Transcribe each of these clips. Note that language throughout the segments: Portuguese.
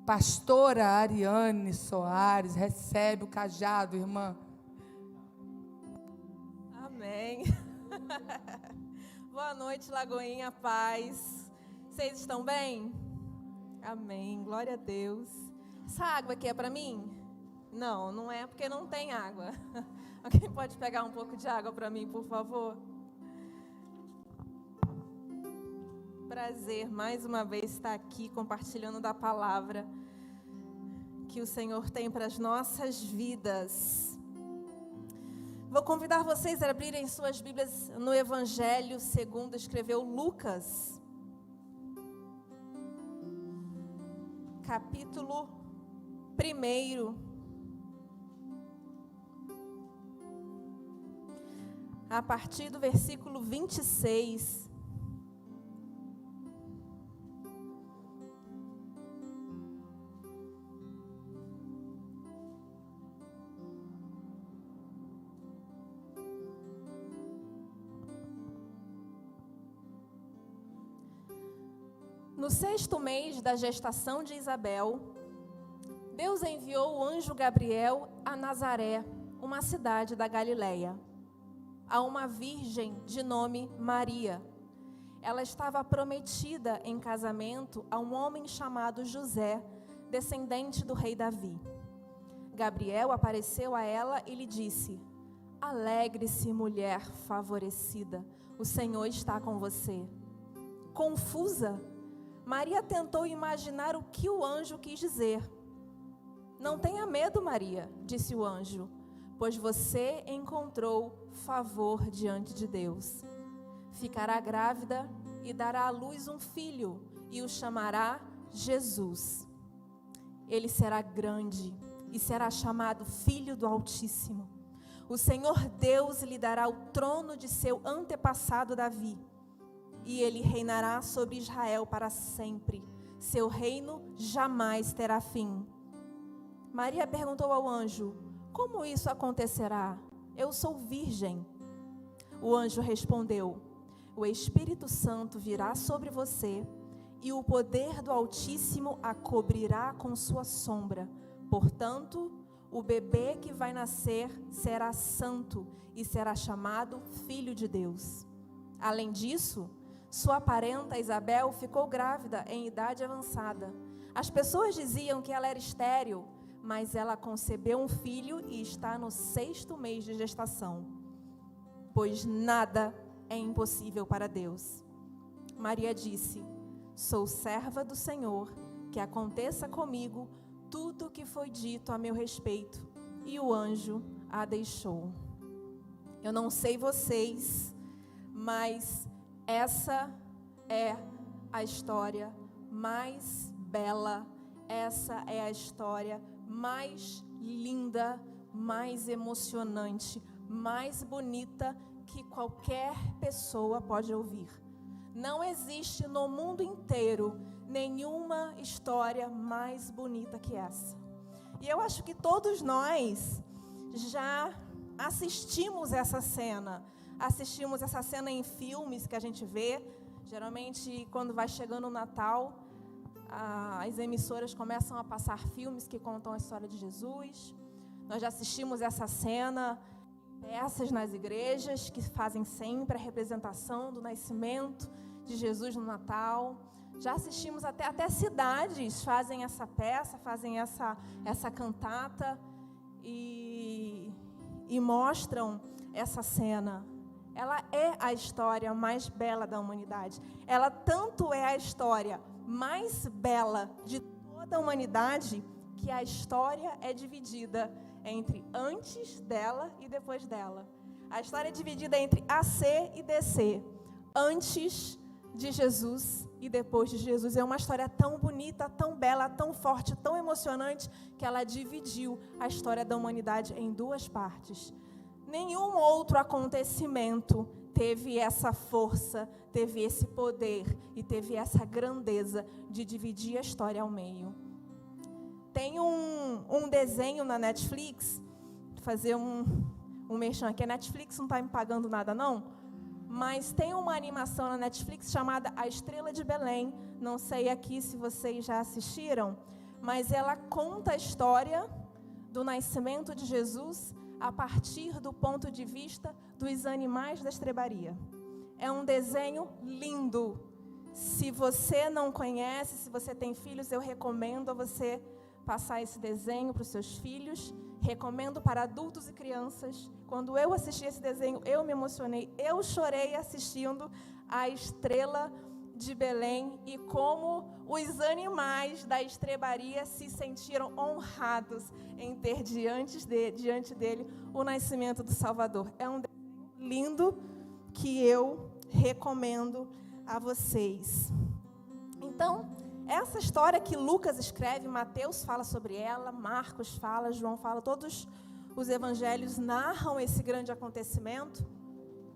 Pastora Ariane Soares, recebe o cajado, irmã. Amém. Boa noite, Lagoinha, paz. Vocês estão bem? Amém, glória a Deus. Essa água aqui é para mim? Não, não é porque não tem água. Alguém pode pegar um pouco de água para mim, por favor? Prazer, mais uma vez, estar aqui compartilhando da palavra que o Senhor tem para as nossas vidas. Vou convidar vocês a abrirem suas Bíblias no Evangelho segundo escreveu Lucas, capítulo 1, a partir do versículo 26. No 6º mês da gestação de Isabel, Deus enviou o anjo Gabriel a Nazaré, uma cidade da Galileia, a uma virgem de nome Maria. Ela estava prometida em casamento a um homem chamado José, descendente do rei Davi. Gabriel apareceu a ela e lhe disse: "Alegre-se, mulher favorecida, o Senhor está com você." Confusa, Maria tentou imaginar o que o anjo quis dizer. "Não tenha medo, Maria", disse o anjo, "pois você encontrou favor diante de Deus. Ficará grávida e dará à luz um filho e o chamará Jesus. Ele será grande e será chamado Filho do Altíssimo. O Senhor Deus lhe dará o trono de seu antepassado Davi, e ele reinará sobre Israel para sempre. Seu reino jamais terá fim." Maria perguntou ao anjo: "Como isso acontecerá? Eu sou virgem." O anjo respondeu: "O Espírito Santo virá sobre você, e o poder do Altíssimo a cobrirá com sua sombra. Portanto, o bebê que vai nascer será santo e será chamado Filho de Deus. Além disso, sua parenta Isabel ficou grávida em idade avançada. As pessoas diziam que ela era estéril, mas ela concebeu um filho e está no 6º mês de gestação, pois nada é impossível para Deus." Maria disse: "Sou serva do Senhor, que aconteça comigo tudo o que foi dito a meu respeito." E o anjo a deixou. Eu não sei vocês, mas essa é a história mais bela, essa é a história mais linda, mais emocionante, mais bonita que qualquer pessoa pode ouvir. Não existe no mundo inteiro nenhuma história mais bonita que essa. E eu acho que todos nós já assistimos essa cena. Assistimos essa cena em filmes que a gente vê. Geralmente, quando vai chegando o Natal, as emissoras começam a passar filmes que contam a história de Jesus. Nós já assistimos essa cena em peças nas igrejas, que fazem sempre a representação do nascimento de Jesus no Natal. Já assistimos até cidades fazem essa peça, fazem essa cantata e mostram essa cena. Ela é a história mais bela da humanidade. Ela tanto é a história mais bela de toda a humanidade, que a história é dividida entre antes dela e depois dela. A história é dividida entre AC e DC. Antes de Jesus e depois de Jesus. É uma história tão bonita, tão bela, tão forte, tão emocionante, que ela dividiu a história da humanidade em duas partes. Nenhum outro acontecimento teve essa força, teve esse poder e teve essa grandeza de dividir a história ao meio. Tem um desenho na Netflix, fazer um merchan aqui. A Netflix não está me pagando nada, não, mas tem uma animação na Netflix chamada A Estrela de Belém. Não sei aqui se vocês já assistiram, mas ela conta a história do nascimento de Jesus a partir do ponto de vista dos animais da estrebaria. É um desenho lindo. Se você não conhece, se você tem filhos, eu recomendo a você passar esse desenho para os seus filhos. Recomendo para adultos e crianças. Quando eu assisti esse desenho, eu me emocionei. Eu chorei assistindo a estrela de Belém e como os animais da estrebaria se sentiram honrados em ter diante dele o nascimento do Salvador. É um desenho lindo que eu recomendo a vocês. Então, essa história que Lucas escreve, Mateus fala sobre ela, Marcos fala, João fala, todos os evangelhos narram esse grande acontecimento.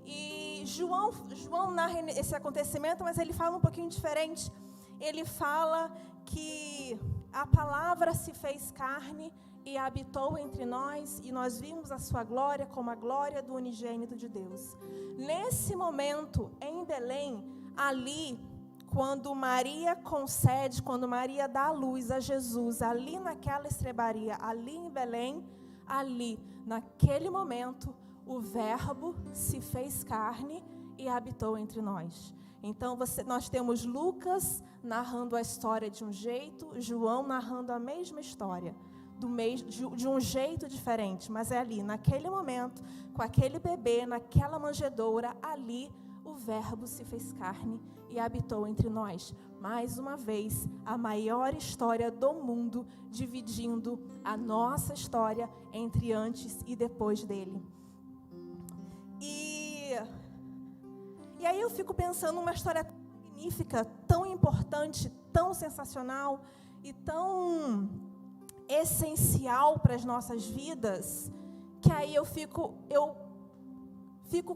E João narra esse acontecimento, mas ele fala um pouquinho diferente. Ele fala que a palavra se fez carne e habitou entre nós, e nós vimos a sua glória como a glória do unigênito de Deus. Nesse momento, em Belém, ali, quando Maria concede, quando Maria dá a luz a Jesus, ali naquela estrebaria, ali em Belém, ali, naquele momento, o Verbo se fez carne e habitou entre nós. Então, nós temos Lucas narrando a história de um jeito, João narrando a mesma história, de um jeito diferente, mas é ali, naquele momento, com aquele bebê, naquela manjedoura, ali, o Verbo se fez carne e habitou entre nós. Mais uma vez, a maior história do mundo, dividindo a nossa história entre antes e depois dele. E aí eu fico pensando uma história tão magnífica, tão importante, tão sensacional e tão essencial para as nossas vidas, que aí eu fico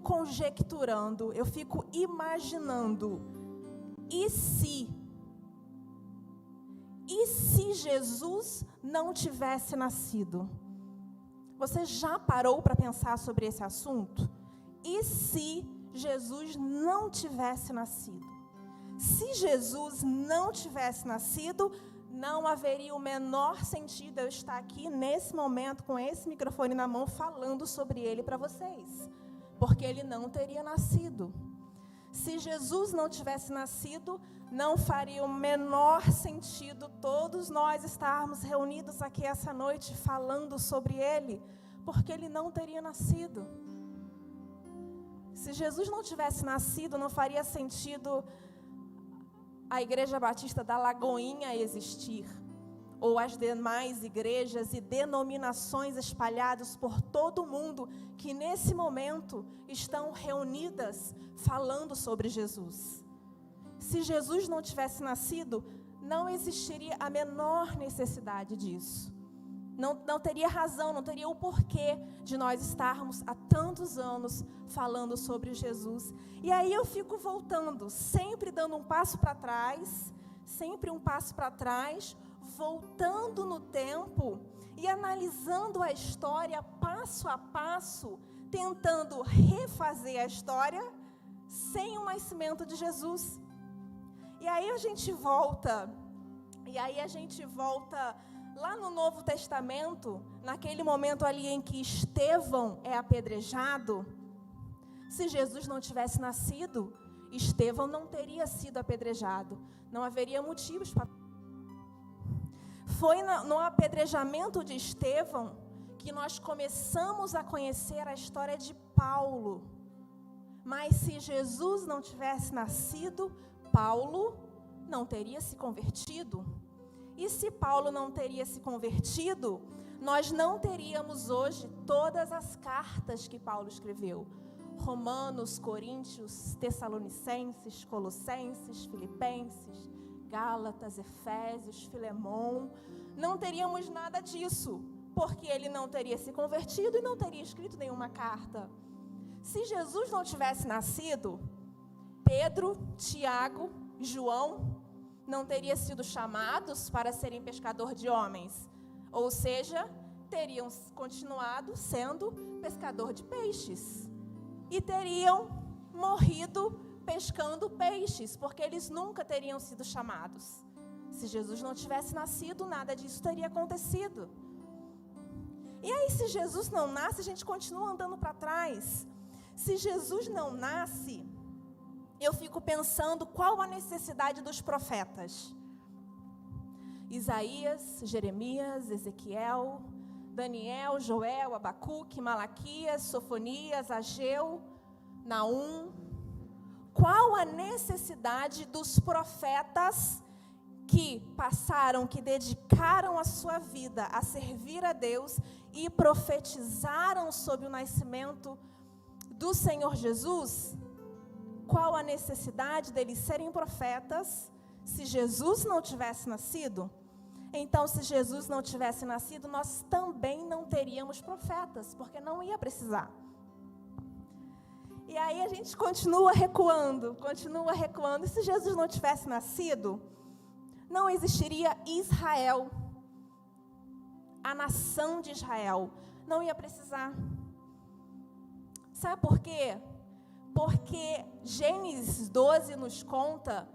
conjecturando, eu fico imaginando, e se Jesus não tivesse nascido? Você já parou para pensar sobre esse assunto? E se Jesus não tivesse nascido? Se Jesus não tivesse nascido, não haveria o menor sentido eu estar aqui nesse momento com esse microfone na mão falando sobre ele para vocês, porque ele não teria nascido. Se Jesus não tivesse nascido, não faria o menor sentido todos nós estarmos reunidos aqui essa noite falando sobre ele, porque ele não teria nascido. Se Jesus não tivesse nascido, não faria sentido a Igreja Batista da Lagoinha existir, ou as demais igrejas e denominações espalhadas por todo o mundo, que nesse momento estão reunidas falando sobre Jesus. Se Jesus não tivesse nascido, não existiria a menor necessidade disso. Não teria razão, não teria o porquê de nós estarmos há tantos anos falando sobre Jesus. E aí eu fico voltando, sempre dando um passo para trás, voltando no tempo e analisando a história passo a passo, tentando refazer a história sem o nascimento de Jesus. E aí a gente volta lá no Novo Testamento, naquele momento ali em que Estevão é apedrejado. Se Jesus não tivesse nascido, Estevão não teria sido apedrejado. Não haveria motivos para... Foi no apedrejamento de Estevão que nós começamos a conhecer a história de Paulo. Mas se Jesus não tivesse nascido, Paulo não teria se convertido. E se Paulo não teria se convertido, nós não teríamos hoje todas as cartas que Paulo escreveu. Romanos, Coríntios, Tessalonicenses, Colossenses, Filipenses, Gálatas, Efésios, Filemão. Não teríamos nada disso, porque ele não teria se convertido e não teria escrito nenhuma carta. Se Jesus não tivesse nascido, Pedro, Tiago, João não teriam sido chamados para serem pescador de homens. Ou seja, teriam continuado sendo pescador de peixes. E teriam morrido pescando peixes, porque eles nunca teriam sido chamados. Se Jesus não tivesse nascido, nada disso teria acontecido. E aí, se Jesus não nasce, a gente continua andando para trás. Se Jesus não nasce, eu fico pensando qual a necessidade dos profetas. Isaías, Jeremias, Ezequiel, Daniel, Joel, Abacuque, Malaquias, Sofonias, Ageu, Naum. Qual a necessidade dos profetas que passaram, que dedicaram a sua vida a servir a Deus e profetizaram sobre o nascimento do Senhor Jesus? Qual a necessidade deles serem profetas se Jesus não tivesse nascido? Então, se Jesus não tivesse nascido, nós também não teríamos profetas, porque não ia precisar. E aí a gente continua recuando. E se Jesus não tivesse nascido, não existiria Israel. A nação de Israel não ia precisar. Sabe por quê? Porque Gênesis 12 nos conta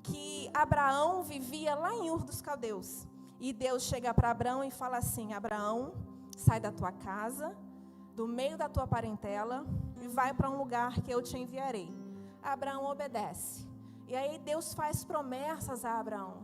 que Abraão vivia lá em Ur dos Caldeus. E Deus chega para Abraão e fala assim: Abraão, sai da tua casa, do meio da tua parentela, e vai para um lugar que eu te enviarei. Abraão obedece. E aí Deus faz promessas a Abraão.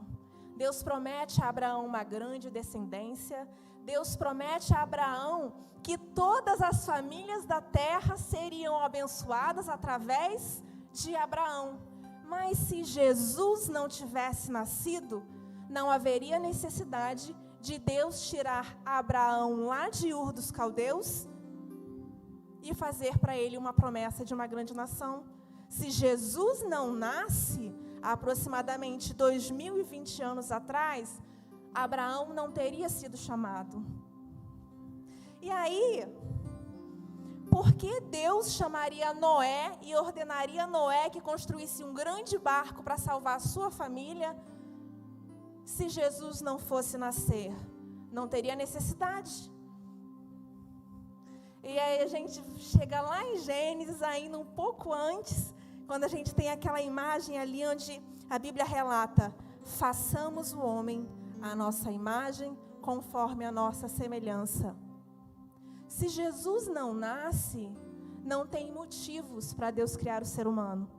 Deus promete a Abraão uma grande descendência. Deus promete a Abraão que todas as famílias da terra seriam abençoadas através de Abraão. Mas se Jesus não tivesse nascido, não haveria necessidade de Deus tirar Abraão lá de Ur dos Caldeus e fazer para ele uma promessa de uma grande nação. Se Jesus não nasce, há aproximadamente 2020 anos atrás, Abraão não teria sido chamado. E aí, por que Deus chamaria Noé e ordenaria Noé que construísse um grande barco para salvar a sua família, se Jesus não fosse nascer? Não teria necessidade. E aí a gente chega lá em Gênesis, ainda um pouco antes, quando a gente tem aquela imagem ali onde a Bíblia relata: façamos o homem à nossa imagem, conforme a nossa semelhança. Se Jesus não nasce, não tem motivos para Deus criar o ser humano.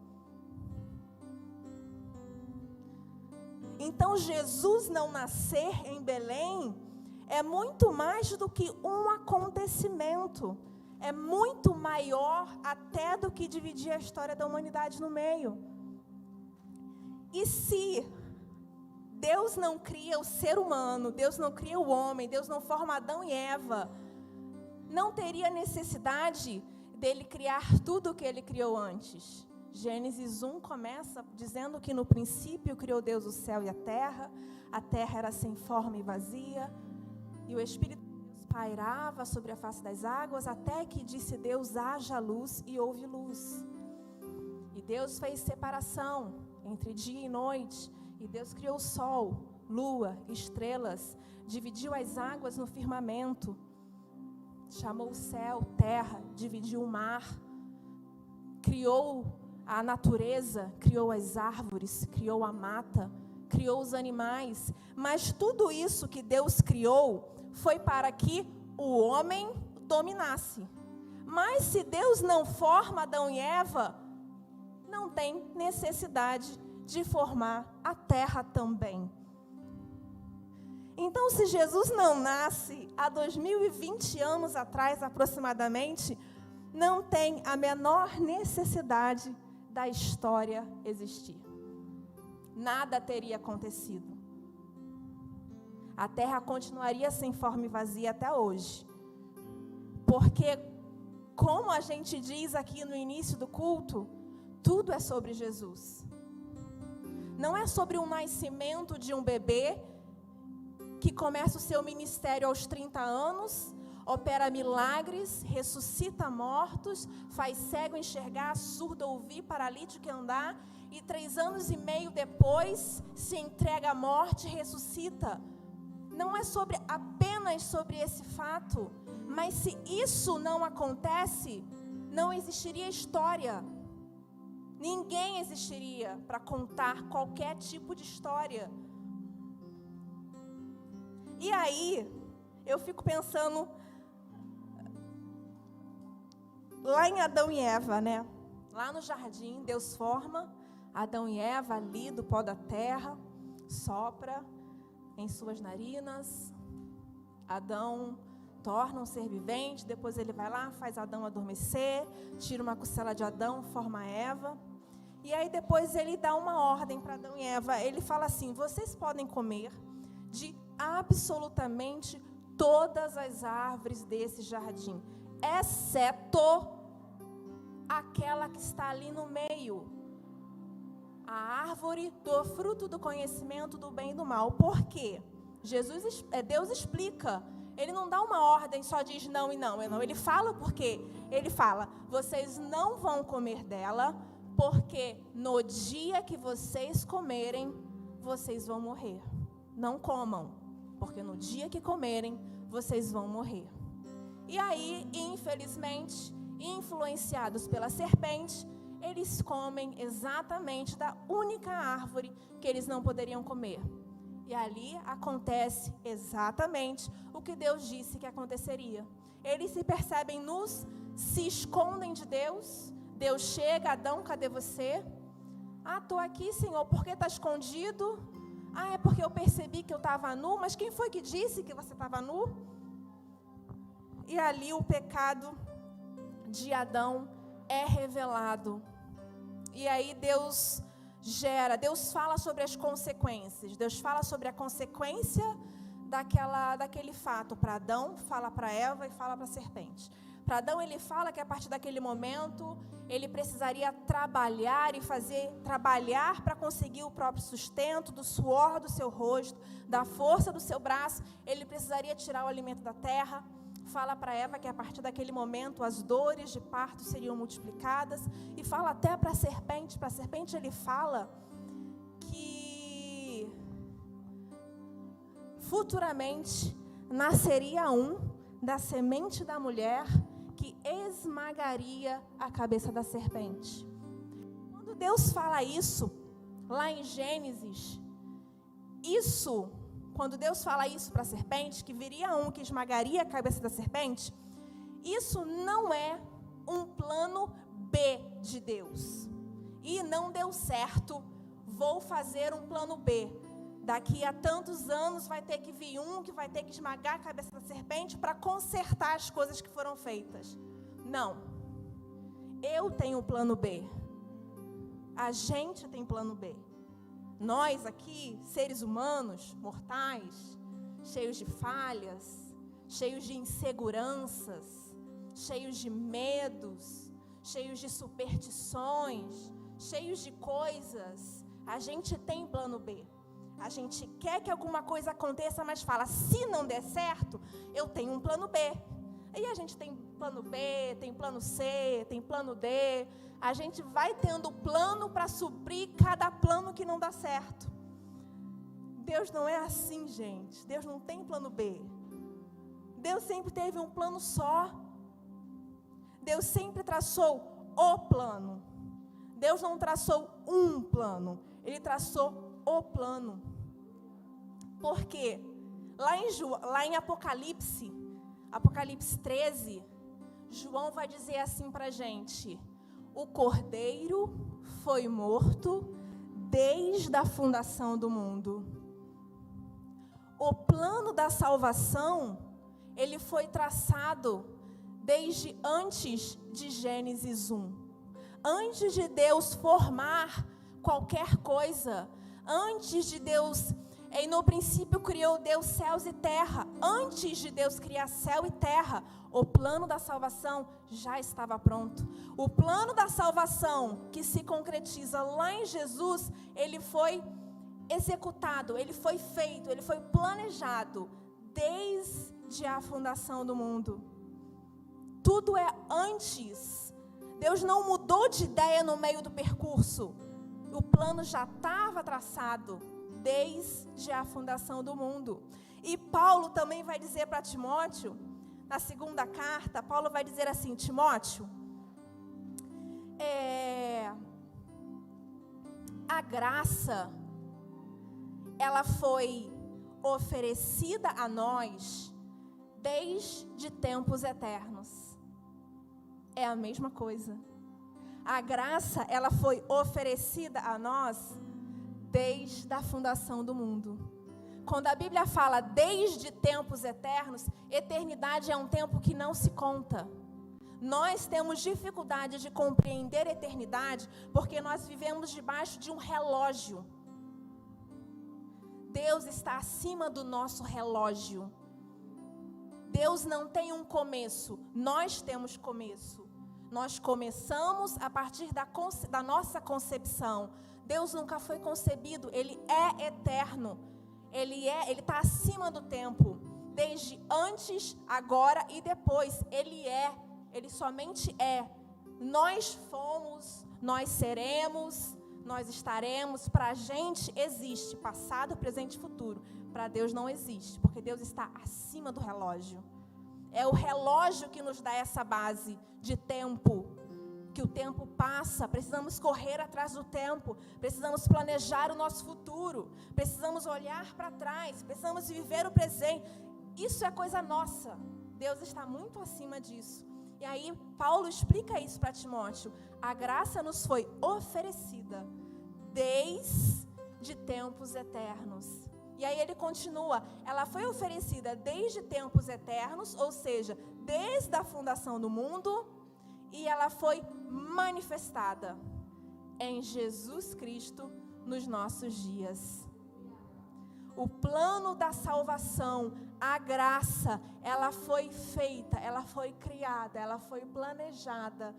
Então, Jesus não nascer em Belém é muito mais do que um acontecimento. É muito maior até do que dividir a história da humanidade no meio. E se Deus não cria o ser humano, Deus não cria o homem, Deus não forma Adão e Eva, não teria necessidade dele criar tudo o que ele criou antes. Gênesis 1 começa dizendo que no princípio criou Deus o céu e a terra era sem forma e vazia, e o Espírito de Deus pairava sobre a face das águas, até que disse Deus: haja luz, e houve luz. E Deus fez separação entre dia e noite, e Deus criou o sol, lua, estrelas, dividiu as águas no firmamento, chamou o céu, terra, dividiu o mar, criou a natureza, criou as árvores, criou a mata, criou os animais. Mas tudo isso que Deus criou foi para que o homem dominasse. Mas se Deus não forma Adão e Eva, não tem necessidade de formar a terra também. Então, se Jesus não nasce há 2020 anos atrás, aproximadamente, não tem a menor necessidade da história existir. Nada teria acontecido. A terra continuaria sem forma e vazia até hoje. Porque, como a gente diz aqui no início do culto, tudo é sobre Jesus. Não é sobre o nascimento de um bebê que começa o seu ministério aos 30 anos, opera milagres, ressuscita mortos, faz cego enxergar, surdo ouvir, paralítico andar, e 3 anos e meio depois se entrega à morte e ressuscita. Não é apenas sobre esse fato, mas se isso não acontece, não existiria história. Ninguém existiria para contar qualquer tipo de história. E aí, eu fico pensando lá em Adão e Eva, né? Lá no jardim, Deus forma Adão e Eva ali do pó da terra, sopra em suas narinas. Adão torna um ser vivente, depois ele vai lá, faz Adão adormecer, tira uma costela de Adão, forma Eva. E aí depois ele dá uma ordem para Adão e Eva. Ele fala assim: vocês podem comer de absolutamente todas as árvores desse jardim, exceto aquela que está ali no meio, a árvore do fruto do conhecimento do bem e do mal. Por quê? Deus explica. Ele não dá uma ordem, só diz não e não. Ele fala porque ele fala: vocês não vão comer dela, porque no dia que vocês comerem, vocês vão morrer. Não comam, porque no dia que comerem, vocês vão morrer. E aí, infelizmente, influenciados pela serpente, eles comem exatamente da única árvore que eles não poderiam comer. E ali acontece exatamente o que Deus disse que aconteceria. Eles se percebem nus, se escondem de Deus. Deus chega: Adão, cadê você? Ah, estou aqui, Senhor. Por que está escondido? Ah, é porque eu percebi que eu estava nu. Mas quem foi que disse que você estava nu? E ali o pecado de Adão é revelado. E aí Deus fala sobre as consequências. Deus fala sobre a consequência daquele fato para Adão, fala para Eva e fala para a serpente. Para Adão ele fala que a partir daquele momento ele precisaria trabalhar para conseguir o próprio sustento, do suor do seu rosto, da força do seu braço. Ele precisaria tirar o alimento da terra. Fala para Eva que a partir daquele momento as dores de parto seriam multiplicadas. E fala até para a serpente. Para a serpente ele fala que futuramente nasceria da semente da mulher que esmagaria a cabeça da serpente. Quando Deus fala isso, lá em Gênesis, quando Deus fala isso para a serpente, que viria que esmagaria a cabeça da serpente, isso não é um plano B de Deus. E não deu certo, vou fazer um plano B. Daqui a tantos anos vai ter que vir que vai ter que esmagar a cabeça da serpente para consertar as coisas que foram feitas. Não. Eu tenho um plano B. A gente tem plano B. Nós aqui, seres humanos, mortais, cheios de falhas, cheios de inseguranças, cheios de medos, cheios de superstições, cheios de coisas, a gente tem plano B. A gente quer que alguma coisa aconteça, mas fala: se não der certo, eu tenho um plano B. Aí a gente tem plano B, tem plano C, tem plano D. A gente vai tendo plano para suprir cada plano que não dá certo. Deus não é assim, gente. Deus não tem plano B. Deus sempre teve um plano só. Deus sempre traçou o plano. Deus não traçou um plano. Ele traçou o plano. Porque lá em Apocalipse 13, João vai dizer assim para a gente: o Cordeiro foi morto desde a fundação do mundo. O plano da salvação, ele foi traçado desde antes de Gênesis 1. Antes de Deus formar qualquer coisa, antes de Deus, no princípio criou Deus céus e terra. Antes de Deus criar céu e terra, o plano da salvação já estava pronto. O plano da salvação que se concretiza lá em Jesus, ele foi executado, ele foi feito, ele foi planejado desde a fundação do mundo. Tudo é antes. Deus não mudou de ideia no meio do percurso. O plano já estava traçado desde a fundação do mundo. E Paulo também vai dizer para Timóteo, na segunda carta, Paulo vai dizer assim: Timóteo, a graça, ela foi oferecida a nós desde tempos eternos. É a mesma coisa. A graça, ela foi oferecida a nós desde a fundação do mundo. Quando a Bíblia fala desde tempos eternos, eternidade é um tempo que não se conta. Nós temos dificuldade de compreender a eternidade porque nós vivemos debaixo de um relógio. Deus está acima do nosso relógio. Deus não tem um começo, nós temos começo. Nós começamos a partir da nossa concepção. Deus nunca foi concebido, Ele é eterno. Ele está acima do tempo. Desde antes, agora e depois. Ele somente é. Nós fomos, nós seremos, nós estaremos. Para a gente existe passado, presente e futuro. Para Deus não existe, porque Deus está acima do relógio. É o relógio que nos dá essa base de tempo, que o tempo passa, precisamos correr atrás do tempo, precisamos planejar o nosso futuro, precisamos olhar para trás, precisamos viver o presente. Isso é coisa nossa, Deus está muito acima disso. E aí Paulo explica isso para Timóteo: a graça nos foi oferecida desde tempos eternos. E aí ele continua, ela foi oferecida desde tempos eternos, ou seja, desde a fundação do mundo, e ela foi manifestada em Jesus Cristo nos nossos dias. O plano da salvação, a graça, ela foi feita, ela foi criada, ela foi planejada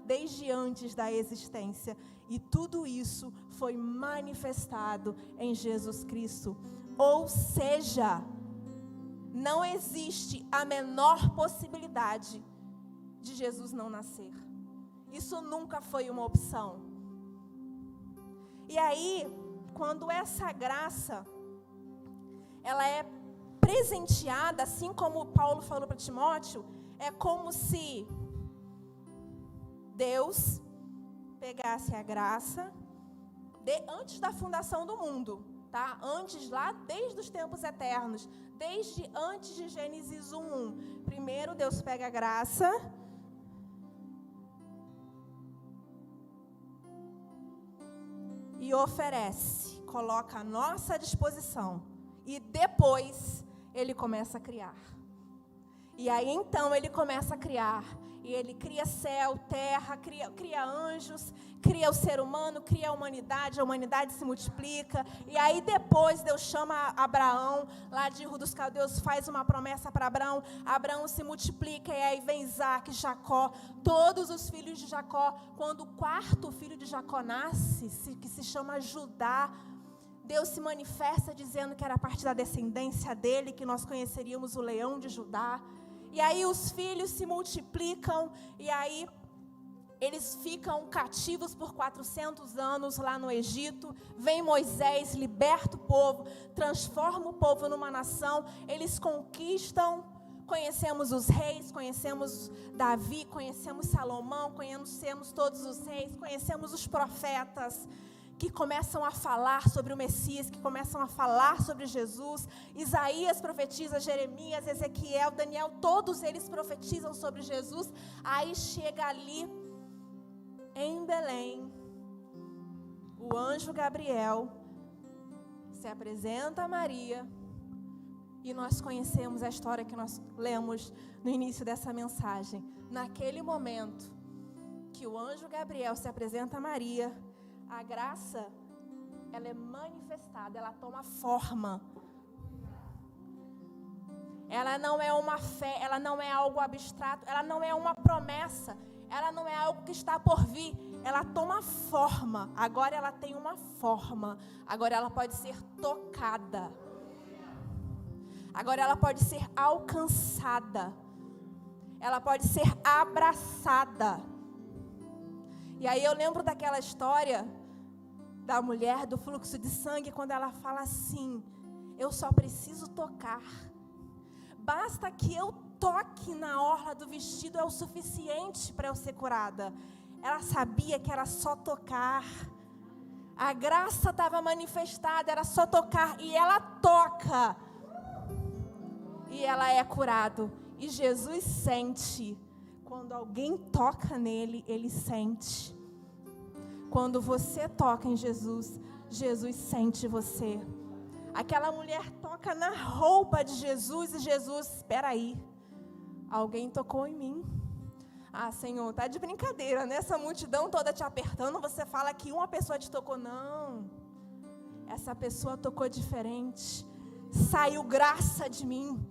desde antes da existência. E tudo isso foi manifestado em Jesus Cristo. Ou seja, não existe a menor possibilidade de Jesus não nascer. Isso nunca foi uma opção. E aí, quando essa graça, ela é presenteada, assim como Paulo falou para Timóteo, é como se Deus pegasse a graça antes da fundação do mundo, tá? Antes, lá desde os tempos eternos, desde antes de Gênesis 1:1. Primeiro Deus pega a graça e oferece, coloca à nossa disposição, e depois Ele começa a criar. E aí então Ele começa a criar. E Ele cria céu, terra, cria anjos, cria o ser humano, cria a humanidade se multiplica. E aí depois Deus chama Abraão, lá de Ur dos Caldeus, faz uma promessa para Abraão. Abraão se multiplica, e aí vem Isaac, Jacó, todos os filhos de Jacó. Quando o quarto filho de Jacó nasce, que se chama Judá, Deus se manifesta dizendo que era a partir da descendência dele que nós conheceríamos o leão de Judá. E aí os filhos se multiplicam, e aí eles ficam cativos por 400 anos lá no Egito. Vem Moisés, liberta o povo, transforma o povo numa nação. Eles conquistam, conhecemos os reis, conhecemos Davi, conhecemos Salomão, conhecemos todos os reis, conhecemos os profetas que começam a falar sobre o Messias, que começam a falar sobre Jesus. Isaías profetiza, Jeremias, Ezequiel, Daniel, todos eles profetizam sobre Jesus. Aí chega ali em Belém, o anjo Gabriel se apresenta a Maria, e nós conhecemos a história que nós lemos no início dessa mensagem. Naquele momento que o anjo Gabriel se apresenta a Maria, a graça, ela é manifestada, ela toma forma. Ela não é uma fé, ela não é algo abstrato, ela não é uma promessa, ela não é algo que está por vir, ela toma forma. Agora ela tem uma forma, agora ela pode ser tocada, agora ela pode ser alcançada, ela pode ser abraçada. E aí eu lembro daquela história da mulher do fluxo de sangue, quando ela fala assim: eu só preciso tocar, basta que eu toque na orla do vestido, é o suficiente para eu ser curada. Ela sabia que era só tocar, A graça estava manifestada, era só tocar, e ela toca. E ela é curada. E Jesus sente. Quando alguém toca nele, ele sente. Quando você toca em Jesus, Jesus sente você. Aquela mulher toca na roupa de Jesus e Jesus, espera aí, alguém tocou em mim. Ah, Senhor, tá de brincadeira, né? Essa multidão toda te apertando, você fala que uma pessoa te tocou. Não, essa pessoa tocou diferente. Saiu graça de mim,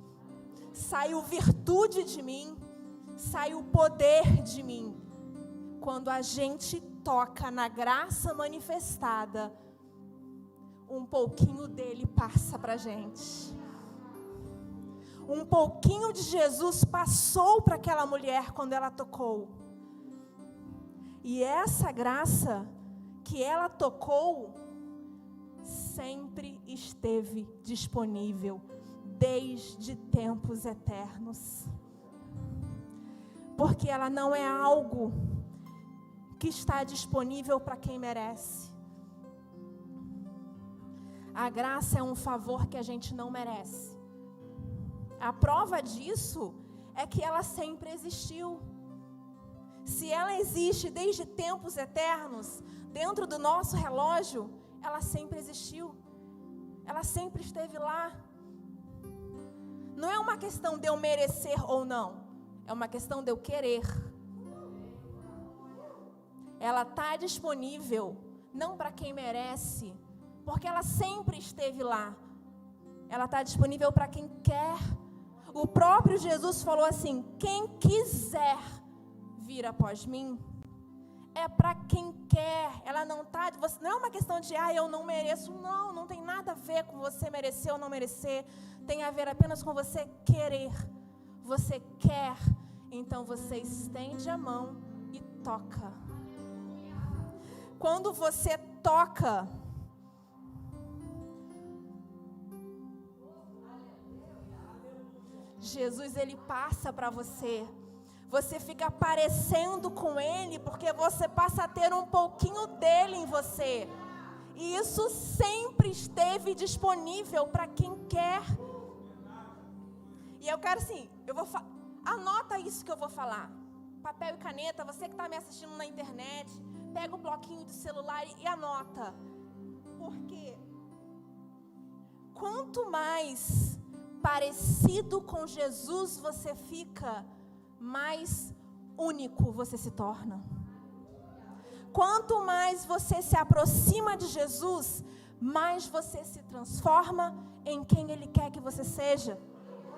saiu virtude de mim, saiu poder de mim. Quando a gente toca na graça manifestada, um pouquinho dele passa para a gente. Um pouquinho de Jesus passou para aquela mulher quando ela tocou. E essa graça que ela tocou sempre esteve disponível desde tempos eternos. Porque ela não é algo que está disponível para quem merece. A graça é um favor que a gente não merece. A prova disso é que ela sempre existiu. Se ela existe desde tempos eternos, dentro do nosso relógio, ela sempre existiu. Ela sempre esteve lá. Não é uma questão de eu merecer ou não. É uma questão de eu querer. Ela está disponível, não para quem merece, porque ela sempre esteve lá. Ela está disponível para quem quer. O próprio Jesus falou assim: quem quiser vir após mim, é para quem quer. Ela não está, não é uma questão de eu não mereço. Não, não tem nada a ver com você merecer ou não merecer. Tem a ver apenas com você querer. Você quer, então você estende a mão e toca. Quando você toca, Jesus, ele passa para você. Você fica parecendo com ele, porque você passa a ter um pouquinho dele em você. E isso sempre esteve disponível para quem quer. E eu quero assim, anota isso que eu vou falar. Papel e caneta, você que está me assistindo na internet, pega o bloquinho do celular e anota. Porque quanto mais parecido com Jesus você fica, mais único você se torna. Quanto mais você se aproxima de Jesus, mais você se transforma em quem Ele quer que você seja.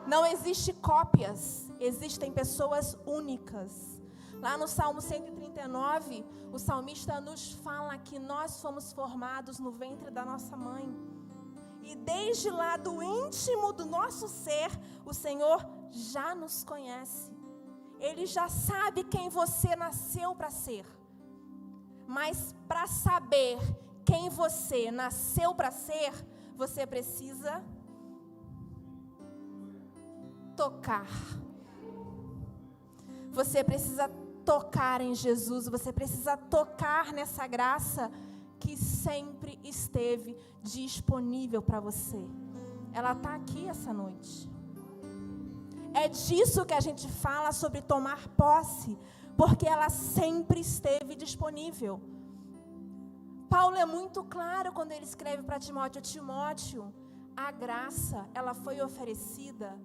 Não existe cópias, existem pessoas únicas. Lá no Salmo 139, o salmista nos fala que nós fomos formados no ventre da nossa mãe. E desde lá do íntimo do nosso ser, o Senhor já nos conhece. Ele já sabe quem você nasceu para ser. Mas para saber quem você nasceu para ser, você precisa tocar. Você precisa tocar em Jesus, você precisa tocar nessa graça que sempre esteve disponível para você. Ela está aqui essa noite. É disso que a gente fala sobre tomar posse, porque ela sempre esteve disponível. Paulo é muito claro quando ele escreve para Timóteo: Timóteo, a graça, ela foi oferecida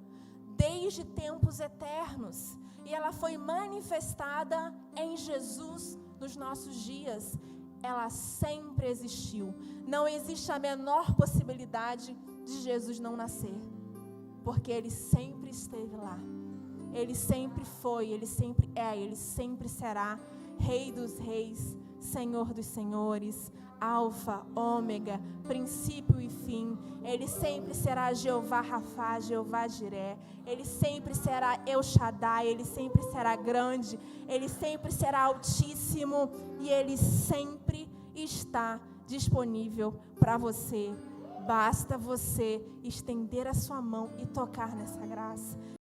desde tempos eternos, e ela foi manifestada em Jesus nos nossos dias. Ela sempre existiu. Não existe a menor possibilidade de Jesus não nascer, porque Ele sempre esteve lá. Ele sempre foi, Ele sempre é, Ele sempre será Rei dos reis, Senhor dos senhores, Alfa, Ômega, princípio e fim. Ele sempre será Jeová Rafá, Jeová Jiré. Ele sempre será El Shaddai, Ele sempre será grande, Ele sempre será altíssimo, e Ele sempre está disponível para você. Basta você estender a sua mão e tocar nessa graça.